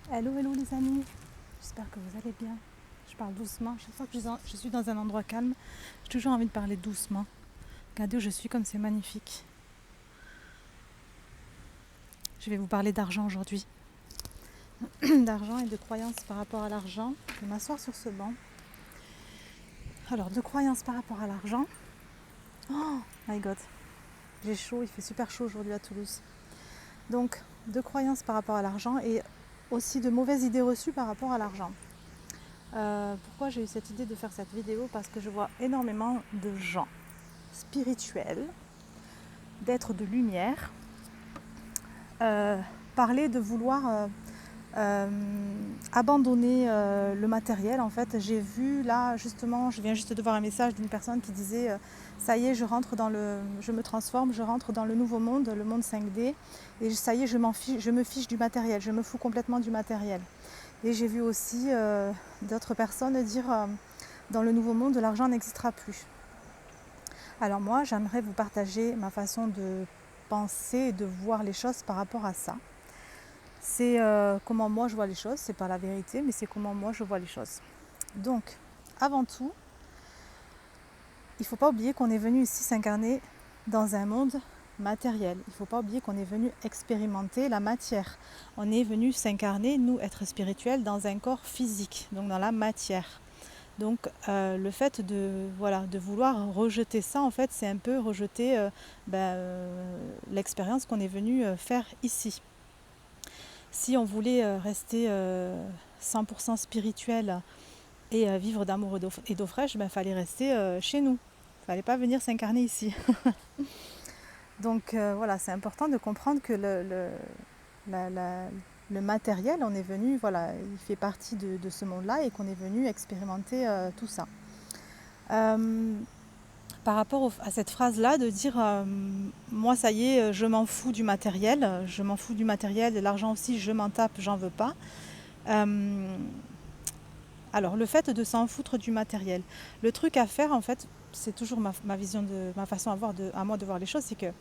Hello, hello les amis, j'espère que vous allez bien. Je parle doucement, chaque fois que je suis dans un endroit calme, j'ai toujours envie de parler doucement. Regardez où je suis comme c'est magnifique. Je vais vous parler d'argent aujourd'hui, d'argent et de croyances par rapport à l'argent. Je vais m'asseoir sur ce banc. Alors, de croyances par rapport à l'argent. Oh my god, j'ai chaud, il fait super chaud aujourd'hui à Toulouse. Donc, de croyances par rapport à l'argent et aussi de mauvaises idées reçues par rapport à l'argent. Pourquoi j'ai eu cette idée de faire cette vidéo? Parce que je vois énormément de gens spirituels, d'êtres de lumière, parler de vouloir euh, abandonner le matériel. En fait, j'ai vu là justement, je viens juste de voir un message d'une personne qui disait ça y est, je me transforme, je rentre dans le nouveau monde, le monde 5D, et ça y est, je me fiche du matériel, je me fous complètement du matériel. Et j'ai vu aussi d'autres personnes dire dans le nouveau monde, l'argent n'existera plus. Alors moi, j'aimerais vous partager ma façon de penser et de voir les choses par rapport à ça. C'est comment moi je vois les choses, c'est pas la vérité, mais c'est comment moi je vois les choses. Donc, avant tout, il ne faut pas oublier qu'on est venu ici s'incarner dans un monde matériel. Il ne faut pas oublier qu'on est venu expérimenter la matière. On est venu s'incarner, nous, être spirituels, dans un corps physique, donc dans la matière. Donc le fait de vouloir rejeter ça, en fait, c'est un peu rejeter l'expérience qu'on est venu faire ici. Si on voulait rester 100% spirituel et vivre d'amour et d'eau fraîche, il fallait rester chez nous. Il ne fallait pas venir s'incarner ici. Donc voilà, c'est important de comprendre que le matériel, on est venu, voilà, il fait partie de ce monde-là et qu'on est venu expérimenter tout ça. Par rapport à cette phrase-là, de dire moi ça y est, je m'en fous du matériel, de l'argent aussi, je m'en tape, j'en veux pas. Alors le fait de s'en foutre du matériel, le truc à faire en fait, c'est toujours ma vision ma façon à moi de voir les choses, c'est que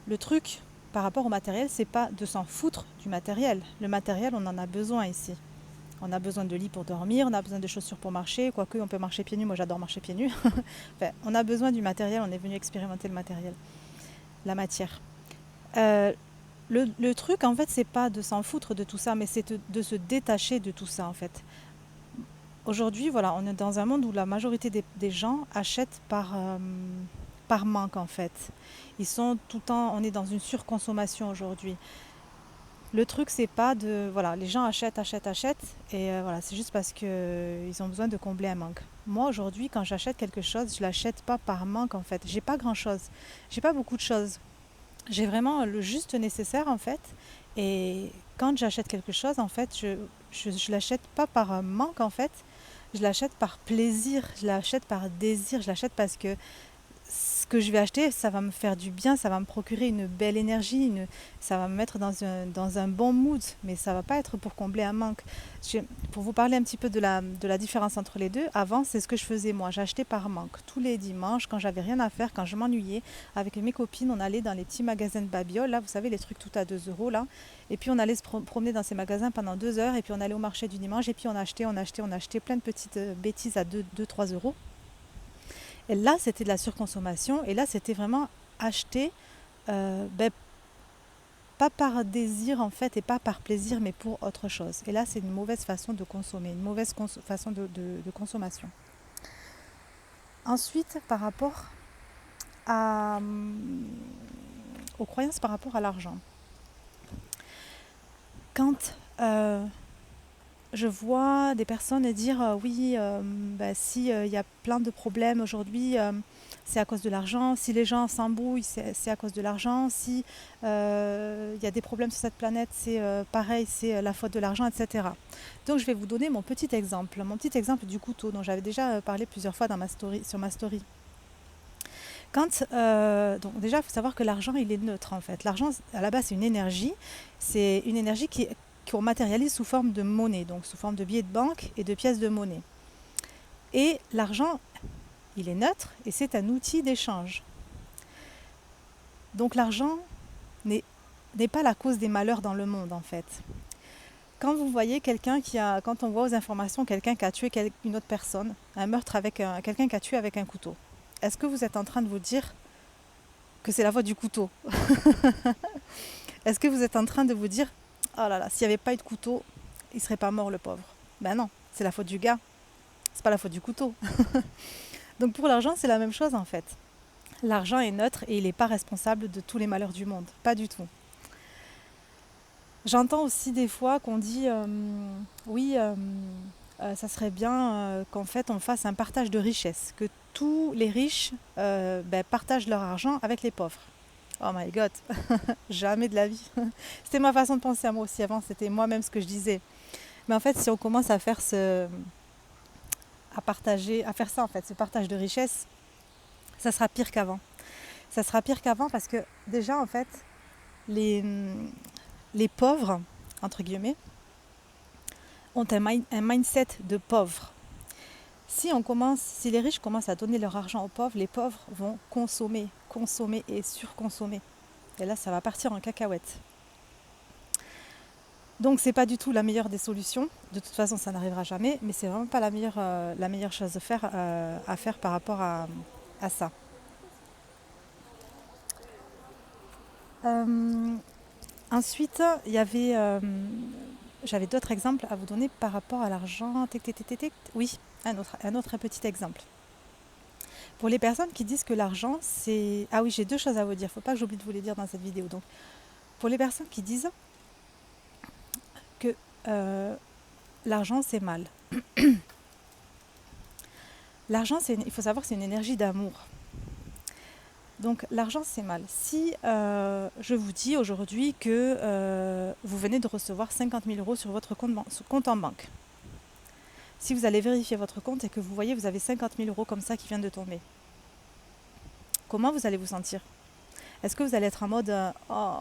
le truc par rapport au matériel, c'est pas de s'en foutre du matériel. Le matériel, on en a besoin ici. On a besoin de lit pour dormir, on a besoin de chaussures pour marcher, quoique on peut marcher pieds nus, moi j'adore marcher pieds nus. Enfin, on a besoin du matériel, on est venu expérimenter le matériel, la matière. Le truc en fait, c'est pas de s'en foutre de tout ça, mais c'est de se détacher de tout ça en fait. Aujourd'hui, voilà, on est dans un monde où la majorité des gens achètent par manque en fait. Ils sont tout le temps, on est dans une surconsommation aujourd'hui. Le truc, c'est pas de. Voilà, les gens achètent, et voilà, c'est juste parce qu'ils ont besoin de combler un manque. Moi, aujourd'hui, quand j'achète quelque chose, je l'achète pas par manque en fait. J'ai pas grand chose. J'ai pas beaucoup de choses. J'ai vraiment le juste nécessaire en fait. Et quand j'achète quelque chose, en fait, je l'achète pas par manque en fait. Je l'achète par plaisir, je l'achète par désir, je l'achète parce que ce que je vais acheter, ça va me faire du bien, ça va me procurer une belle énergie, ça va me mettre dans un bon mood, mais ça ne va pas être pour combler un manque. Pour vous parler un petit peu de la différence entre les deux, avant, c'est ce que je faisais moi, j'achetais par manque. Tous les dimanches, quand j'avais rien à faire, quand je m'ennuyais, avec mes copines, on allait dans les petits magasins de babioles, là, vous savez, les trucs tout à 2 euros, là, et puis on allait se promener dans ces magasins pendant 2 heures, et puis on allait au marché du dimanche, et puis on achetait plein de petites bêtises à 2-3 euros. Et là, c'était de la surconsommation. Et là, c'était vraiment acheter, pas par désir en fait, et pas par plaisir, mais pour autre chose. Et là, c'est une mauvaise façon de consommer, une mauvaise façon de consommation. Ensuite, par rapport aux croyances par rapport à l'argent. Quand je vois des personnes dire oui, si y a plein de problèmes aujourd'hui, c'est à cause de l'argent. Si les gens s'embrouillent, c'est à cause de l'argent. Si y a des problèmes sur cette planète, c'est pareil, c'est la faute de l'argent, etc. Donc je vais vous donner mon petit exemple du couteau dont j'avais déjà parlé plusieurs fois sur ma story. Donc déjà, il faut savoir que l'argent, il est neutre en fait. L'argent, à la base, c'est une énergie. C'est une énergie qu'on matérialise sous forme de monnaie, donc sous forme de billets de banque et de pièces de monnaie. Et l'argent, il est neutre et c'est un outil d'échange. Donc l'argent n'est pas la cause des malheurs dans le monde en fait. Quand vous voyez quelqu'un quand on voit aux informations quelqu'un qui a tué une autre personne, un meurtre avec quelqu'un qui a tué avec un couteau, est-ce que vous êtes en train de vous dire que c'est la faute du couteau? Est-ce que vous êtes en train de vous dire, oh là là, s'il n'y avait pas eu de couteau, il serait pas mort le pauvre? Ben non, c'est la faute du gars, c'est pas la faute du couteau. Donc pour l'argent, c'est la même chose en fait. L'argent est neutre et il n'est pas responsable de tous les malheurs du monde, pas du tout. J'entends aussi des fois qu'on dit oui, ça serait bien qu'en fait on fasse un partage de richesse, que tous les riches partagent leur argent avec les pauvres. Oh my god, jamais de la vie. C'était ma façon de penser à moi aussi avant, c'était moi-même ce que je disais. Mais en fait, si on commence à faire à faire ça en fait, ce partage de richesse, ça sera pire qu'avant. Ça sera pire qu'avant parce que déjà en fait, les, les pauvres, entre guillemets, ont un mindset de pauvres. Si les riches commencent à donner leur argent aux pauvres, les pauvres vont consommer et surconsommer. Et là, ça va partir en cacahuète. Donc, c'est pas du tout la meilleure des solutions. De toute façon, ça n'arrivera jamais, mais c'est vraiment pas la meilleure chose à faire par rapport à ça. Ensuite, j'avais d'autres exemples à vous donner par rapport à l'argent. Oui, un autre petit exemple. Pour les personnes qui disent que l'argent, c'est... Ah oui, j'ai deux choses à vous dire. Il ne faut pas que j'oublie de vous les dire dans cette vidéo. Donc, pour les personnes qui disent que l'argent, c'est mal. L'argent, il faut savoir que c'est une énergie d'amour. Donc, l'argent, c'est mal. Si je vous dis aujourd'hui que vous venez de recevoir 50 000 euros sur votre compte en banque, si vous allez vérifier votre compte et que vous voyez que vous avez 50 000 euros comme ça qui viennent de tomber, comment vous allez vous sentir? Est-ce que vous allez être en mode oh,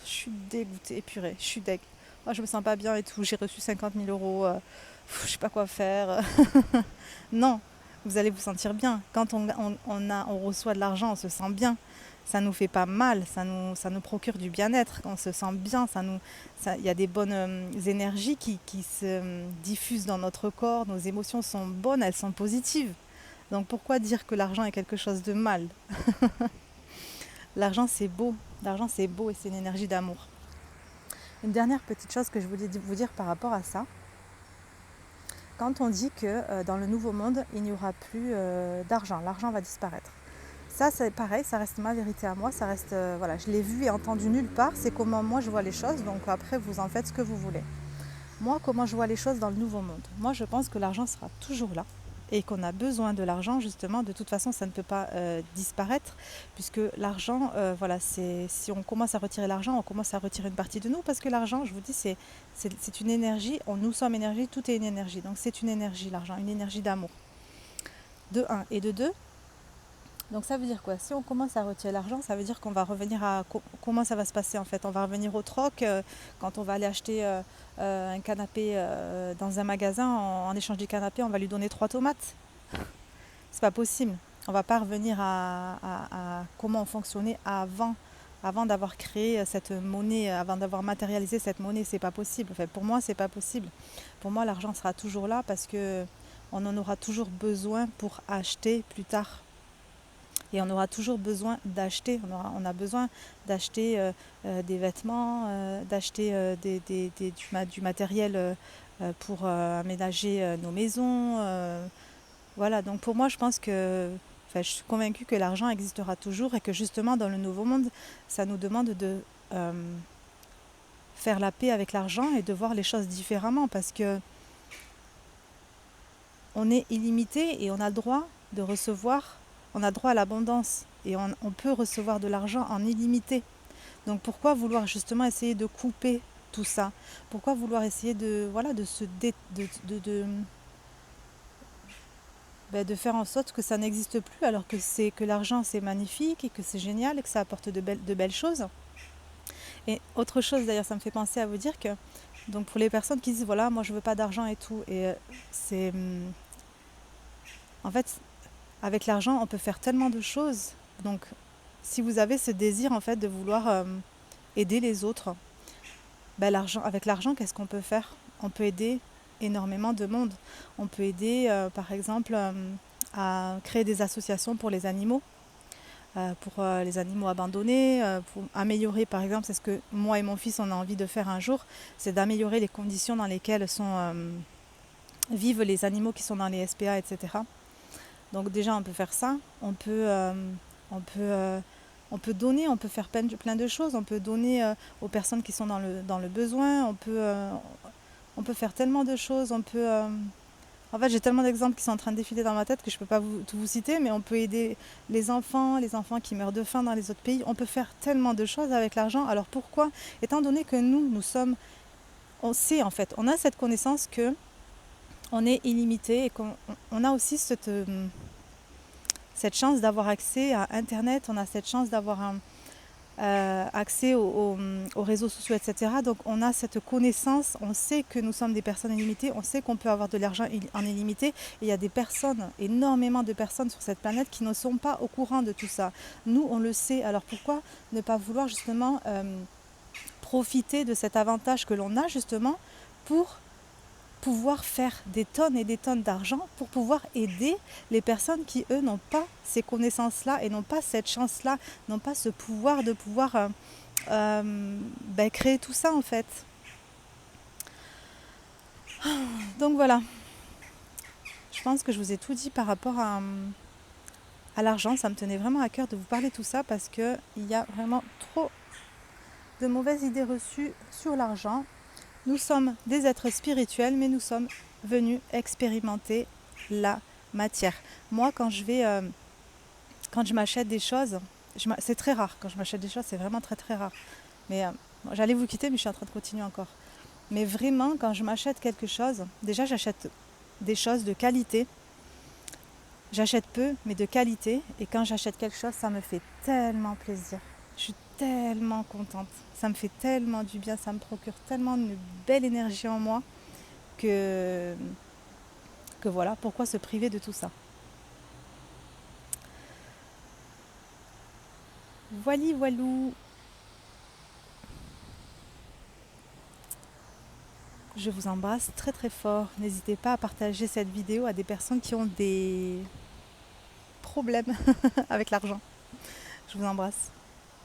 je suis dégoûtée, purée, je suis deg, oh, je me sens pas bien et tout, j'ai reçu 50 000 euros, je sais pas quoi faire. Non, vous allez vous sentir bien. Quand on reçoit de l'argent, on se sent bien. Ça nous fait pas mal, ça nous procure du bien-être, on se sent bien, il y a des bonnes énergies qui se diffusent dans notre corps, nos émotions sont bonnes, elles sont positives. Donc pourquoi dire que l'argent est quelque chose de mal? L'argent c'est beau et c'est une énergie d'amour. Une dernière petite chose que je voulais vous dire par rapport à ça, quand on dit que dans le nouveau monde, il n'y aura plus d'argent, l'argent va disparaître. Ça, c'est pareil, ça reste ma vérité à moi, ça reste, voilà, je l'ai vu et entendu nulle part, c'est comment moi je vois les choses, donc après vous en faites ce que vous voulez. Moi, comment je vois les choses dans le nouveau monde? Moi, je pense que l'argent sera toujours là et qu'on a besoin de l'argent, justement, de toute façon, ça ne peut pas disparaître, puisque l'argent, voilà, si on commence à retirer l'argent, on commence à retirer une partie de nous, parce que l'argent, je vous dis, c'est une énergie, nous sommes énergie, tout est une énergie, donc c'est une énergie, l'argent, une énergie d'amour, de un, et de deux. Donc ça veut dire quoi? Si on commence à retirer l'argent, ça veut dire qu'on va revenir à... Comment ça va se passer en fait? On va revenir au troc, quand on va aller acheter un canapé dans un magasin, en échange du canapé, on va lui donner 3 tomates. C'est pas possible. On va pas revenir à comment on fonctionnait avant d'avoir créé cette monnaie, avant d'avoir matérialisé cette monnaie. C'est pas possible. Enfin, pour moi, c'est pas possible. Pour moi, l'argent sera toujours là parce que on en aura toujours besoin pour acheter plus tard. Et on aura toujours besoin d'acheter. On a besoin d'acheter des vêtements, d'acheter du matériel pour aménager nos maisons. Voilà, donc pour moi, je pense que... Enfin, je suis convaincue que l'argent existera toujours et que justement, dans le nouveau monde, ça nous demande de faire la paix avec l'argent et de voir les choses différemment parce que on est illimité et on a le droit de recevoir. On a droit à l'abondance et on peut recevoir de l'argent en illimité. Donc pourquoi vouloir justement essayer de couper tout ça? Pourquoi vouloir essayer de de faire en sorte que ça n'existe plus alors que l'argent c'est magnifique et que c'est génial et que ça apporte de belles choses? Et autre chose d'ailleurs, ça me fait penser à vous dire que donc pour les personnes qui disent voilà, moi je veux pas d'argent et tout, et c'est en fait avec l'argent, on peut faire tellement de choses. Donc, si vous avez ce désir en fait de vouloir aider les autres, avec l'argent, qu'est-ce qu'on peut faire? On peut aider énormément de monde. On peut aider, par exemple, à créer des associations pour les animaux abandonnés, pour améliorer, par exemple, c'est ce que moi et mon fils, on a envie de faire un jour, c'est d'améliorer les conditions dans lesquelles vivent les animaux qui sont dans les SPA, etc. Donc déjà, on peut faire ça. On peut, euh, on peut donner, on peut faire plein de choses. On peut donner aux personnes qui sont dans le besoin. On peut faire tellement de choses. En fait, j'ai tellement d'exemples qui sont en train de défiler dans ma tête que je ne peux pas tout vous citer, mais on peut aider les enfants qui meurent de faim dans les autres pays. On peut faire tellement de choses avec l'argent. Alors pourquoi? Étant donné que on sait en fait, on a cette connaissance que on est illimité et qu'on a aussi cette chance d'avoir accès à Internet, on a cette chance d'avoir accès aux réseaux sociaux, etc. Donc on a cette connaissance, on sait que nous sommes des personnes illimitées, on sait qu'on peut avoir de l'argent en illimité. Et il y a des personnes, énormément de personnes sur cette planète qui ne sont pas au courant de tout ça. Nous, on le sait. Alors pourquoi ne pas vouloir justement profiter de cet avantage que l'on a justement pour pouvoir faire des tonnes et des tonnes d'argent pour pouvoir aider les personnes qui, eux, n'ont pas ces connaissances-là et n'ont pas cette chance-là, n'ont pas ce pouvoir de pouvoir créer tout ça en fait. Donc voilà, je pense que je vous ai tout dit par rapport à l'argent. Ça me tenait vraiment à cœur de vous parler de tout ça parce qu'il y a vraiment trop de mauvaises idées reçues sur l'argent. Nous sommes des êtres spirituels, mais nous sommes venus expérimenter la matière. Moi, quand je m'achète des choses, c'est très rare. Quand je m'achète des choses, c'est vraiment très très rare. Mais j'allais vous quitter, mais je suis en train de continuer encore. Mais vraiment, quand je m'achète quelque chose, déjà j'achète des choses de qualité. J'achète peu, mais de qualité. Et quand j'achète quelque chose, ça me fait tellement plaisir. Je suis tellement contente. Ça me fait tellement du bien. Ça me procure tellement une belle énergie en moi que voilà, pourquoi se priver de tout ça. Voili voilou. Je vous embrasse très très fort. N'hésitez pas à partager cette vidéo à des personnes qui ont des problèmes avec l'argent. Je vous embrasse.